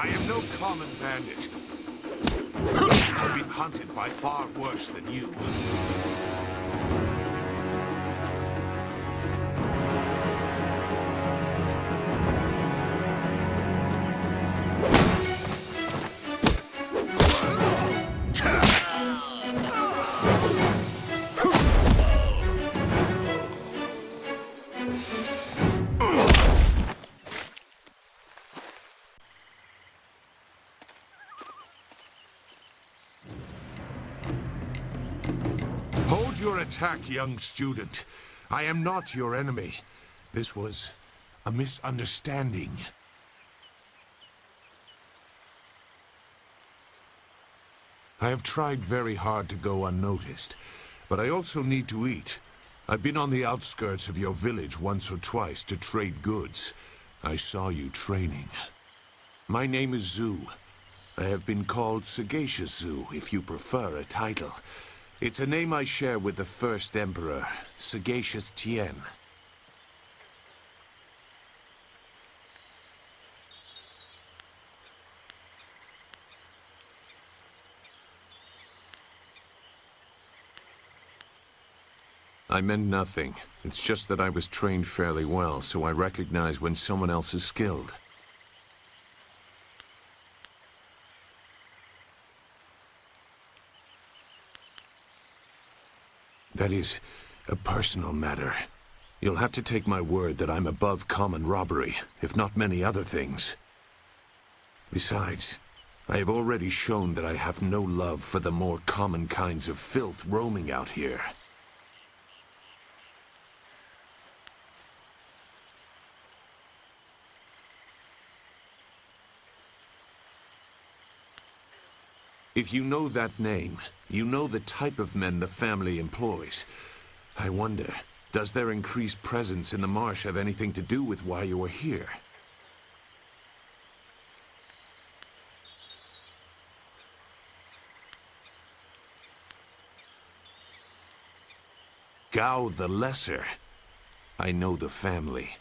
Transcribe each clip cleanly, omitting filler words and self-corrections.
I am no common bandit. I've been hunted by far worse than you. Hold your attack, young student. I am not your enemy. This was a misunderstanding. I have tried very hard to go unnoticed, but I also need to eat. I've been on the outskirts of your village once or twice to trade goods. I saw you training. My name is Zhu. I have been called Sagacious Zhu, if you prefer a title. It's a name I share with the first emperor, Sagacious Tien. I meant nothing. It's just that I was trained fairly well, so I recognize when someone else is skilled. That is a personal matter. You'll have to take my word that I'm above common robbery, if not many other things. Besides, I have already shown that I have no love for the more common kinds of filth roaming out here. If you know that name, you know the type of men the family employs. I wonder, does their increased presence in the marsh have anything to do with why you are here? Gao the Lesser. I know the family.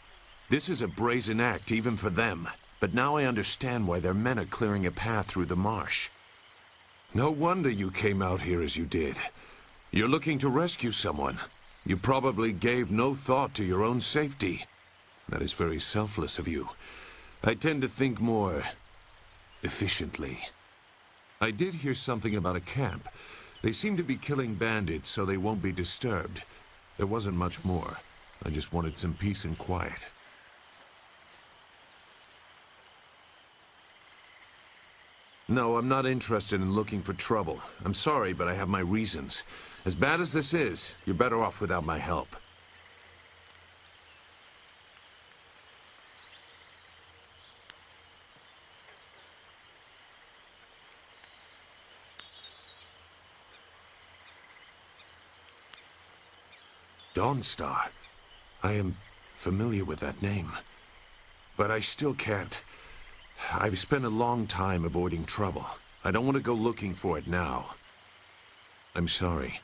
This is a brazen act even for them, but now I understand why their men are clearing a path through the marsh. No wonder you came out here as you did. You're looking to rescue someone. You probably gave no thought to your own safety. That is very selfless of you. I tend to think more efficiently. I did hear something about a camp. They seem to be killing bandits so they won't be disturbed. There wasn't much more. I just wanted some peace and quiet. No, I'm not interested in looking for trouble. I'm sorry, but I have my reasons. As bad as this is, you're better off without my help. Dawnstar. I am familiar with that name. But I still can't. I've spent a long time avoiding trouble. I don't want to go looking for it now. I'm sorry.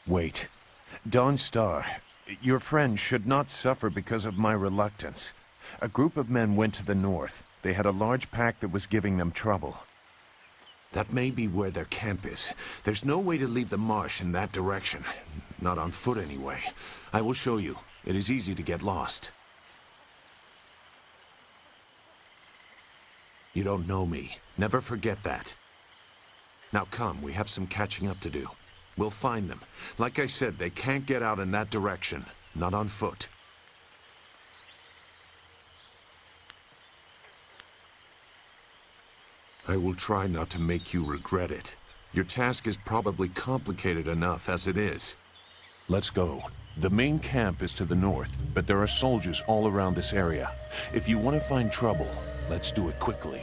Wait. Dawnstar, your friend should not suffer because of my reluctance. A group of men went to the north. They had a large pack that was giving them trouble. That may be where their camp is. There's no way to leave the marsh in that direction. Not on foot, anyway. I will show you. It is easy to get lost. You don't know me. Never forget that. Now come, we have some catching up to do. We'll find them. Like I said, they can't get out in that direction. Not on foot. I will try not to make you regret it. Your task is probably complicated enough as it is. Let's go. The main camp is to the north, but there are soldiers all around this area. If you want to find trouble, let's do it quickly.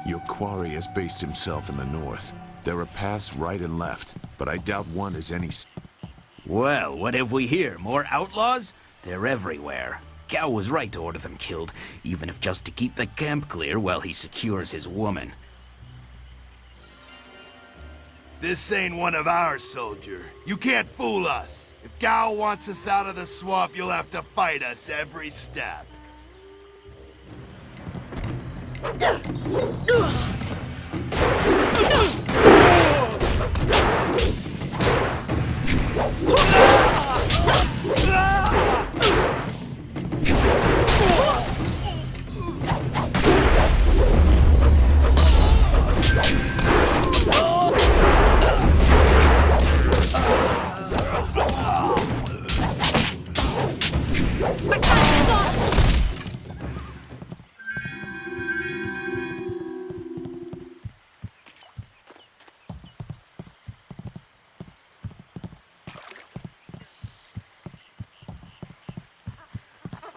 Your quarry has based himself in the north. There are paths right and left, but I doubt one is any... Well, what have we here? More outlaws? They're everywhere. Gao was right to order them killed, even if just to keep the camp clear while he secures his woman. This ain't one of ours, soldier. You can't fool us. If Gao wants us out of the swamp, you'll have to fight us every step.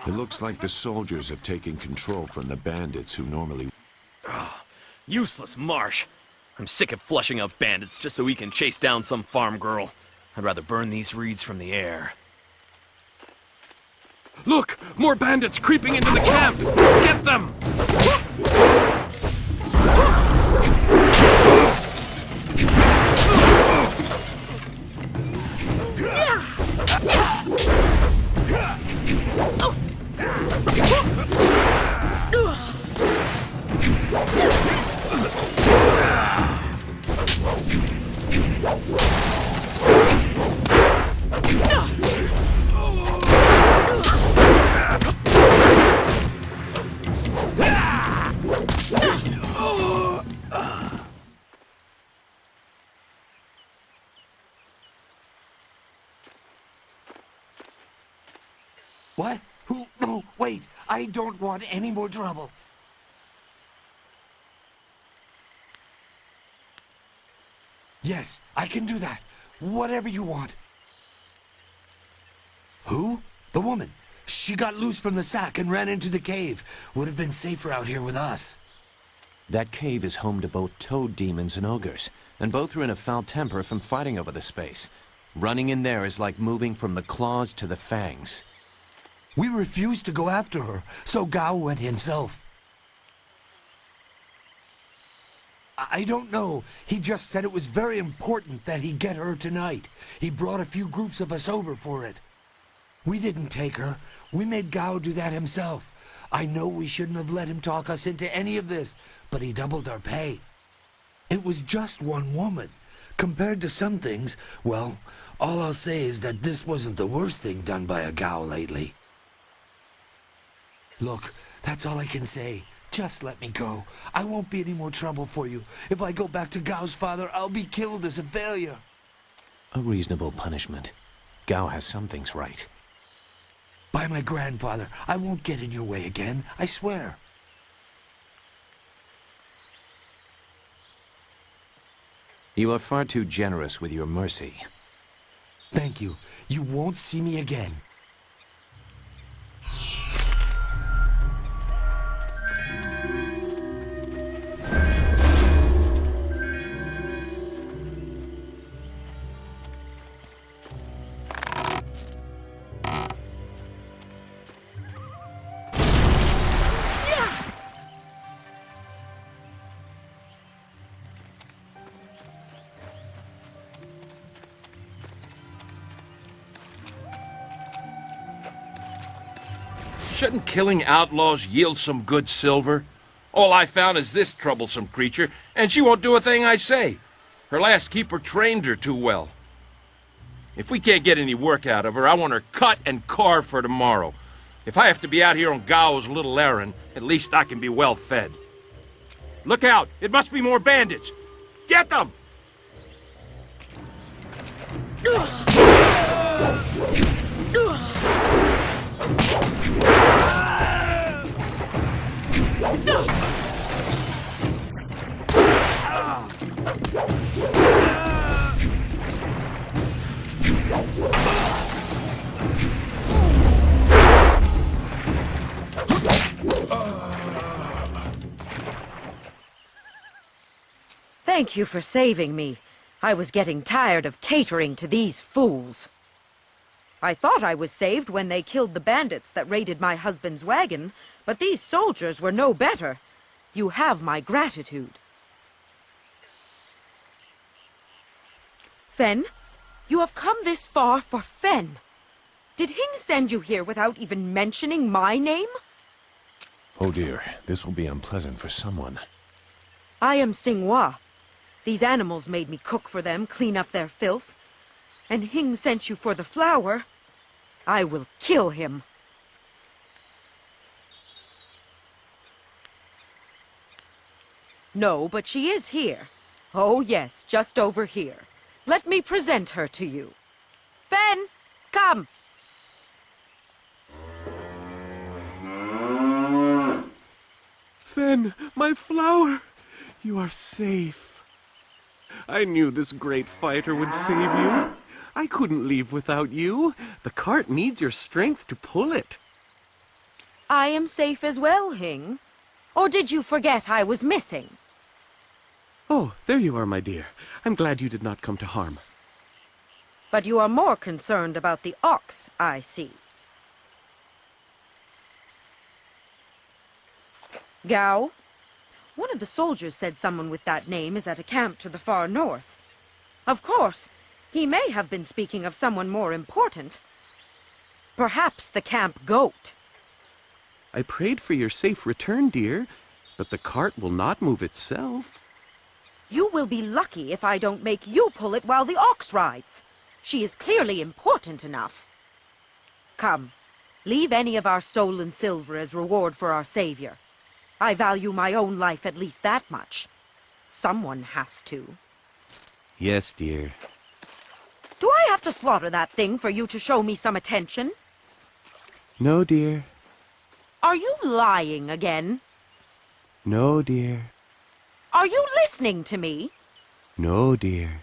It looks like the soldiers have taken control from the bandits who normally... Useless marsh. I'm sick of flushing out bandits just so we can chase down some farm girl. I'd rather burn these reeds from the air. Look! More bandits creeping into the camp! Get them! What? Who? No, wait. I don't want any more trouble. Yes, I can do that. Whatever you want. Who? The woman. She got loose from the sack and ran into the cave. Would have been safer out here with us. That cave is home to both toad demons and ogres, and both are in a foul temper from fighting over the space. Running in there is like moving from the claws to the fangs. We refused to go after her, so Gao went himself. I don't know. He just said it was very important that he get her tonight. He brought a few groups of us over for it. We didn't take her. We made Gao do that himself. I know we shouldn't have let him talk us into any of this, but he doubled our pay. It was just one woman. Compared to some things, well, all I'll say is that this wasn't the worst thing done by a Gao lately. Look, that's all I can say. Just let me go. I won't be any more trouble for you. If I go back to Gao's father, I'll be killed as a failure. A reasonable punishment. Gao has some things right. By my grandfather, I won't get in your way again, I swear. You are far too generous with your mercy. Thank you. You won't see me again. Shouldn't killing outlaws yield some good silver? All I found is this troublesome creature, and she won't do a thing I say. Her last keeper trained her too well. If we can't get any work out of her, I want her cut and carved for tomorrow. If I have to be out here on Gao's little errand, at least I can be well fed. Look out! It must be more bandits! Get them! Thank you for saving me. I was getting tired of catering to these fools. I thought I was saved when they killed the bandits that raided my husband's wagon, but these soldiers were no better. You have my gratitude. Fen, you have come this far for Fen. Did Hing send you here without even mentioning my name? Oh dear, this will be unpleasant for someone. I am Singhua. These animals made me cook for them, clean up their filth. And Hing sent you for the flower. I will kill him. No, but she is here. Oh yes, just over here. Let me present her to you. Fen, come! Fen, my flower! You are safe. I knew this great fighter would save you. I couldn't leave without you. The cart needs your strength to pull it. I am safe as well, Hing. Or did you forget I was missing? Oh, there you are, my dear. I'm glad you did not come to harm. But you are more concerned about the ox, I see. Gao? One of the soldiers said someone with that name is at a camp to the far north. Of course, he may have been speaking of someone more important. Perhaps the camp goat. I prayed for your safe return, dear, but the cart will not move itself. You will be lucky if I don't make you pull it while the ox rides. She is clearly important enough. Come, leave any of our stolen silver as reward for our savior. I value my own life at least that much. Someone has to. Yes, dear. Do I have to slaughter that thing for you to show me some attention? No, dear. Are you lying again? No, dear. Are you listening to me? No, dear.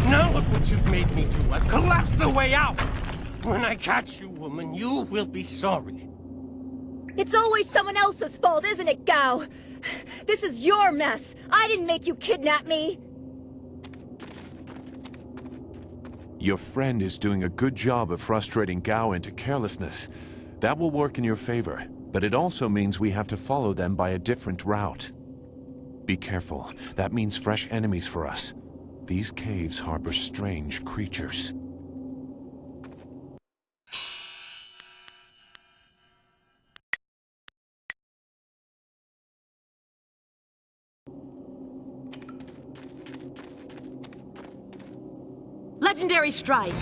Now look what you've made me do. I've collapsed the way out. When I catch you, woman, you will be sorry. It's always someone else's fault, isn't it, Gao? This is your mess. I didn't make you kidnap me. Your friend is doing a good job of frustrating Gao into carelessness. That will work in your favor, but it also means we have to follow them by a different route. Be careful. That means fresh enemies for us. These caves harbor strange creatures. Legendary strike.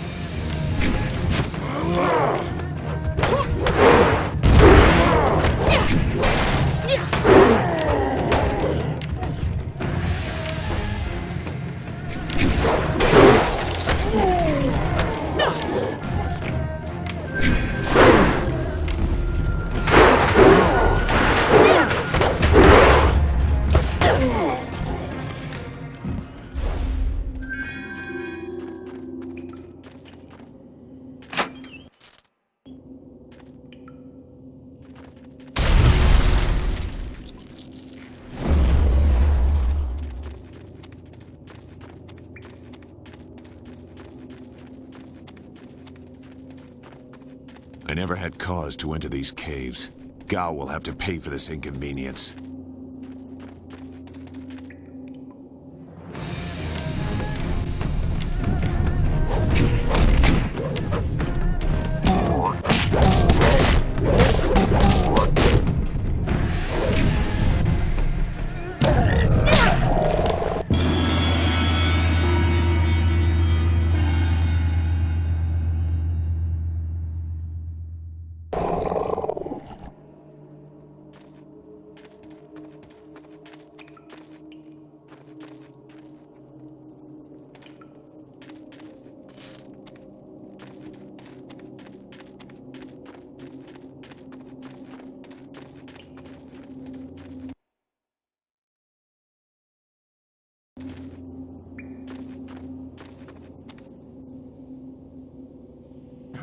I never had cause to enter these caves. Gao will have to pay for this inconvenience.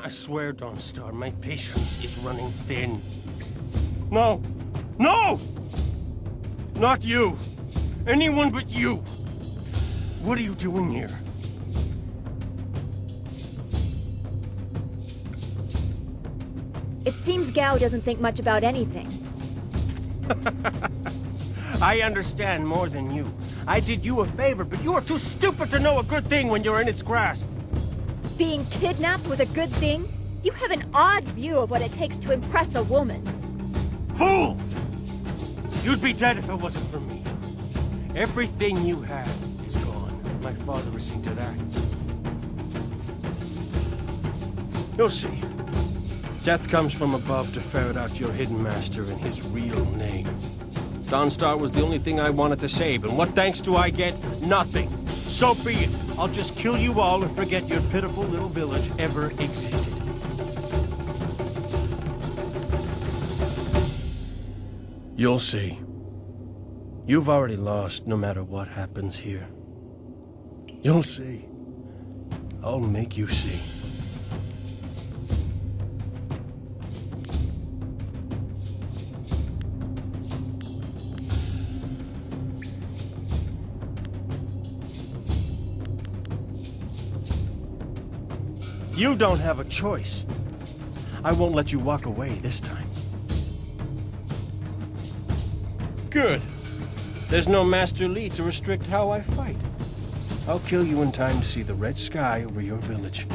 I swear, Dawnstar, my patience is running thin. No! No! Not you! Anyone but you! What are you doing here? It seems Gao doesn't think much about anything. I understand more than you. I did you a favor, but you are too stupid to know a good thing when you're in its grasp. Being kidnapped was a good thing? You have an odd view of what it takes to impress a woman. Fools! You'd be dead if it wasn't for me. Everything you had is gone. My father will see to that. You'll see. Death comes from above to ferret out your hidden master and his real name. Dawnstar was the only thing I wanted to save, and what thanks do I get? Nothing. So be it. I'll just kill you all and forget your pitiful little village ever existed. You'll see. You've already lost no matter what happens here. You'll see. I'll make you see. You don't have a choice. I won't let you walk away this time. Good. There's no Master Li to restrict how I fight. I'll kill you in time to see the red sky over your village.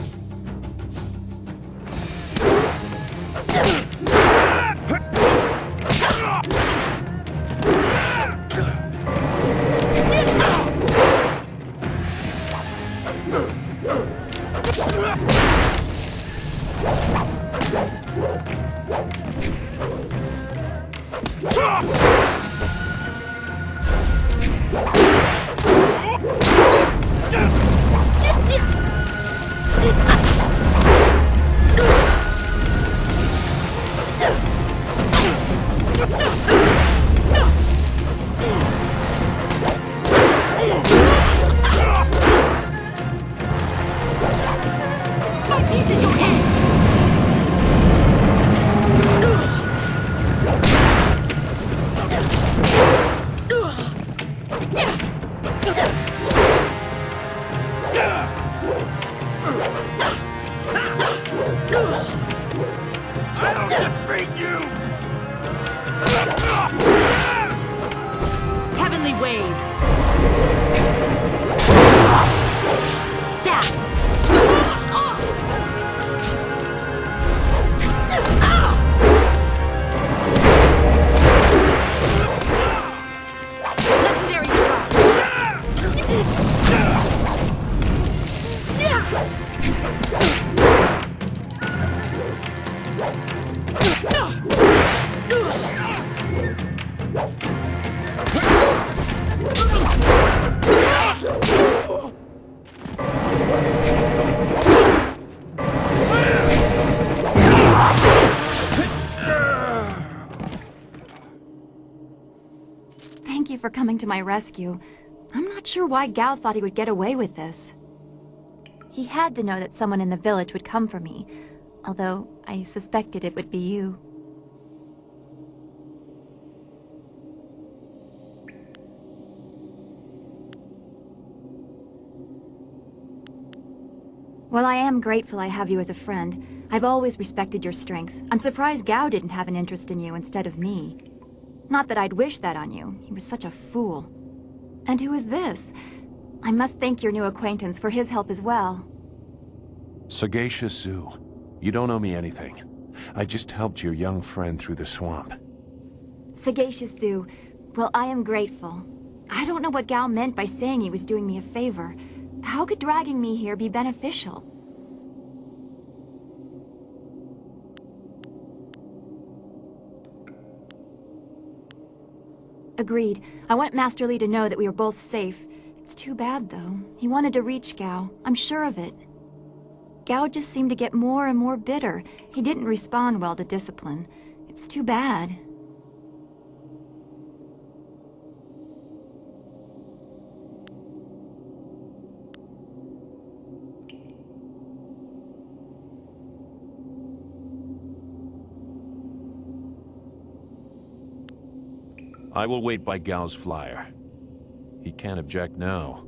Heavenly wave. Staff. Legendary Thank you for coming to my rescue. I'm not sure why Gao thought he would get away with this. He had to know that someone in the village would come for me, although I suspected it would be you. Well, I am grateful I have you as a friend. I've always respected your strength. I'm surprised Gao didn't have an interest in you instead of me. Not that I'd wish that on you. He was such a fool. And who is this? I must thank your new acquaintance for his help as well. Sagacious Zoo. You don't owe me anything. I just helped your young friend through the swamp. Sagacious Zoo. Well, I am grateful. I don't know what Gao meant by saying he was doing me a favor. How could dragging me here be beneficial? Agreed. I want Master Li to know that we are both safe. It's too bad, though. He wanted to reach Gao. I'm sure of it. Gao just seemed to get more and more bitter. He didn't respond well to discipline. It's too bad. I will wait by Gao's flyer. He can't object now.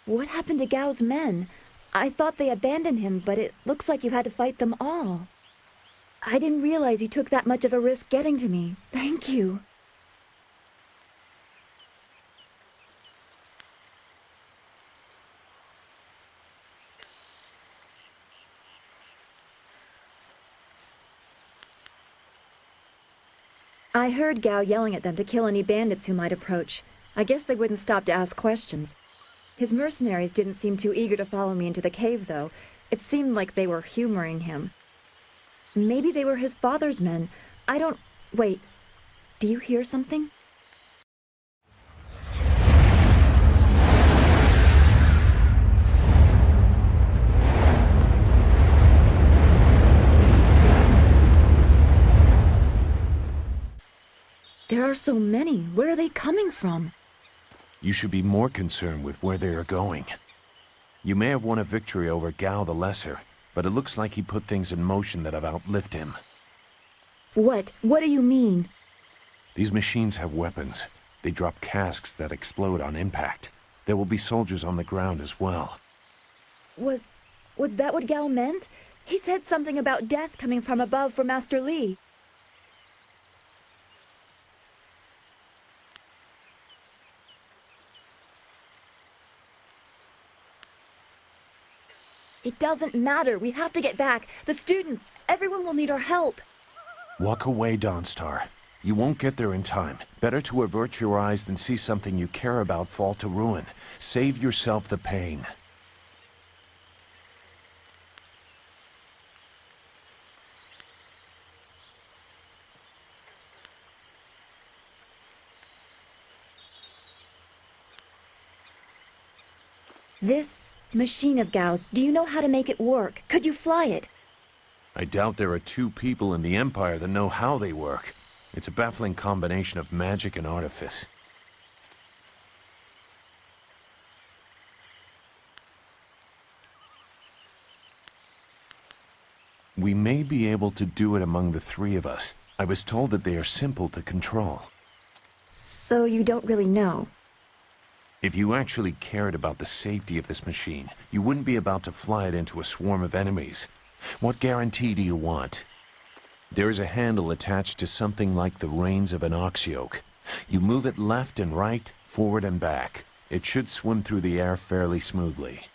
What happened to Gao's men? I thought they abandoned him, but it looks like you had to fight them all. I didn't realize you took that much of a risk getting to me. Thank you. I heard Gao yelling at them to kill any bandits who might approach. I guess they wouldn't stop to ask questions. His mercenaries didn't seem too eager to follow me into the cave, though. It seemed like they were humoring him. Maybe they were his father's men. I don't... Wait. Do you hear something? There are so many. Where are they coming from? You should be more concerned with where they are going. You may have won a victory over Gao the Lesser, but it looks like he put things in motion that have outlived him. What? What do you mean? These machines have weapons. They drop casks that explode on impact. There will be soldiers on the ground as well. Was that what Gao meant? He said something about death coming from above for Master Li. It doesn't matter. We have to get back. The students, everyone will need our help. Walk away, Dawnstar. You won't get there in time. Better to avert your eyes than see something you care about fall to ruin. Save yourself the pain. This machine of Gao's, do you know how to make it work? Could you fly it? I doubt there are two people in the Empire that know how they work. It's a baffling combination of magic and artifice. We may be able to do it among the three of us. I was told that they are simple to control. So you don't really know? If you actually cared about the safety of this machine, you wouldn't be about to fly it into a swarm of enemies. What guarantee do you want? There is a handle attached to something like the reins of an ox yoke. You move it left and right, forward and back. It should swim through the air fairly smoothly.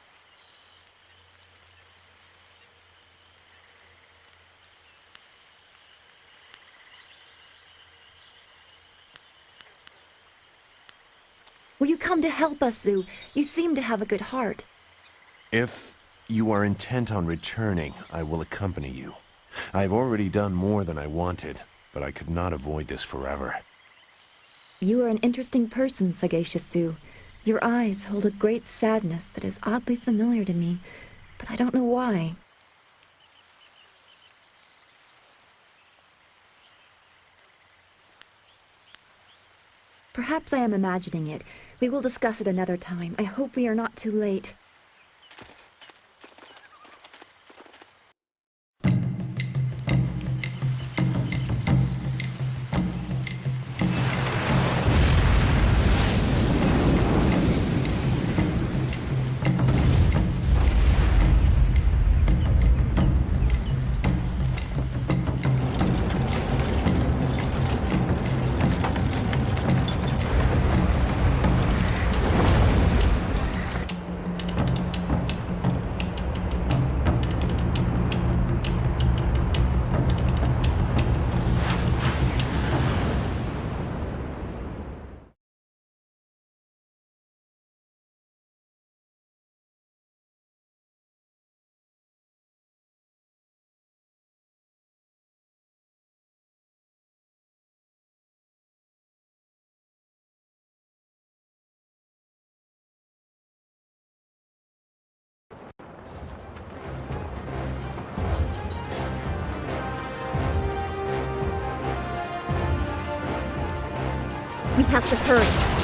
Will you come to help us, Zhu? You seem to have a good heart. If you are intent on returning, I will accompany you. I have already done more than I wanted, but I could not avoid this forever. You are an interesting person, sagacious Zhu. Your eyes hold a great sadness that is oddly familiar to me, but I don't know why. Perhaps I am imagining it. We will discuss it another time. I hope we are not too late. We have to hurry.